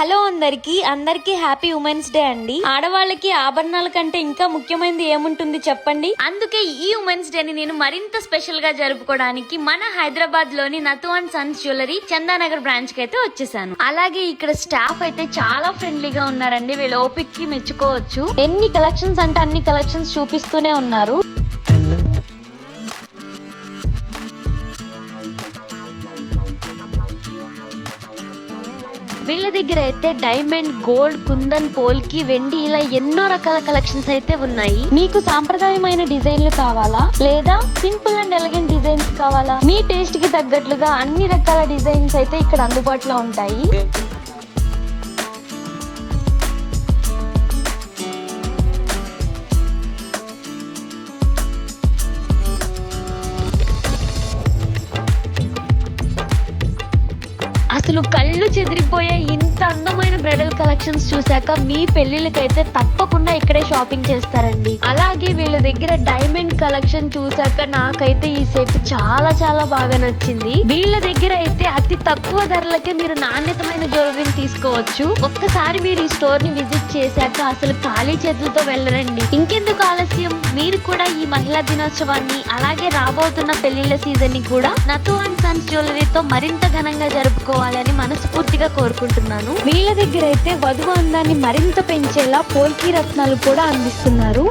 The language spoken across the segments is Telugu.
హలో అందరికి హ్యాపీ ఉమెన్స్ డే అండి. ఆడవాళ్ళకి ఆభరణాల కంటే ఇంకా ముఖ్యమైనది ఏముంటుంది చెప్పండి. అందుకే ఈ ఉమెన్స్ డే ని నేను మరింత స్పెషల్ గా జరుపుకోవడానికి మన హైదరాబాద్ లోని Nathu and Sons Jewellery Chandanagar branch కి అయితే వచ్చేసాను. అలాగే ఇక్కడ స్టాఫ్ అయితే చాలా ఫ్రెండ్లీగా ఉన్నారండి. వీళ్ళ ఓపిక్ కి మెచ్చుకోవచ్చు. ఎన్ని కలెక్షన్స్ అంటే అన్ని కలెక్షన్స్ చూపిస్తూనే ఉన్నారు. వీళ్ళ దగ్గర అయితే డైమండ్, గోల్డ్, కుందన్, పోల్కి, వెండి ఇలా ఎన్నో రకాల కలెక్షన్స్ అయితే ఉన్నాయి. మీకు సాంప్రదాయమైన డిజైన్లు కావాలా లేదా సింపుల్ అండ్ ఎలిగెంట్ డిజైన్స్ కావాలా, మీ టేస్ట్ కి తగ్గట్లుగా అన్ని రకాల డిజైన్స్ అయితే ఇక్కడ అందుబాటులో ఉంటాయి. అసలు కళ్ళు చెదిరిపోయే ఇంత అందమైన బ్రైడల్ కలెక్షన్స్ చూసాక మీ పెళ్లిళ్ళకైతే తప్పకుండా ఇక్కడే షాపింగ్ చేస్తారండి. అలాగే వీళ్ళ దగ్గర డైమండ్ కలెక్షన్ చూసాక నాకైతే ఈ సెట్ చాలా చాలా బాగా నచ్చింది. వీళ్ళ దగ్గర అయితే అతి తక్కువ ధరలకే మీరు నాణ్యతమైన జ్యువెలరీని తీసుకోవచ్చు. ఒక్కసారి మీరు ఈ స్టోర్ ని విజిట్ చేశాక అసలు ఖాళీ చేతులతో వెళ్ళరండి. ఇంకెందుకు ఆలస్యం, మీరు కూడా ఈ మహిళా దినోత్సవాన్ని అలాగే రాబోతున్న పెళ్లిళ్ల సీజన్ ని కూడా నతు అండ్ సన్స్ జ్యువెలరీతో మరింత ఘనంగా జరుపుకోవాలని మనస్ఫూర్తిగా కోరుకుంటున్నాను. వీళ్ళ దగ్గర అయితే వధువు అందాన్ని మరింత పెంచేలా పోల్కి రత్నాలు కూడా అందిస్తున్నారు.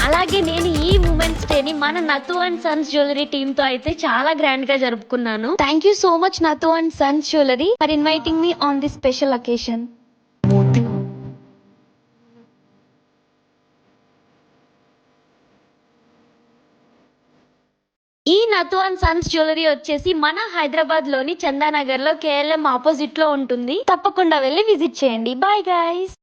అలాగే నేను ఈ ఉమెన్స్ డే ని మన Nathu and Sons Jewellery team తో అయితే చాలా గ్రాండ్ గా జరుపుకున్నాను. Thank you so much Nathu and Sons Jewellery for inviting me on this special occasion. ఈ నతు అండ్ సన్స్ జ్యువెలరీ వచ్చేసి మన హైదరాబాద్ లోని చందానగర్ లో KLM ఆపోజిట్ లో ఉంటుంది. తప్పకుండా వెళ్ళి విజిట్ చేయండి. Bye guys.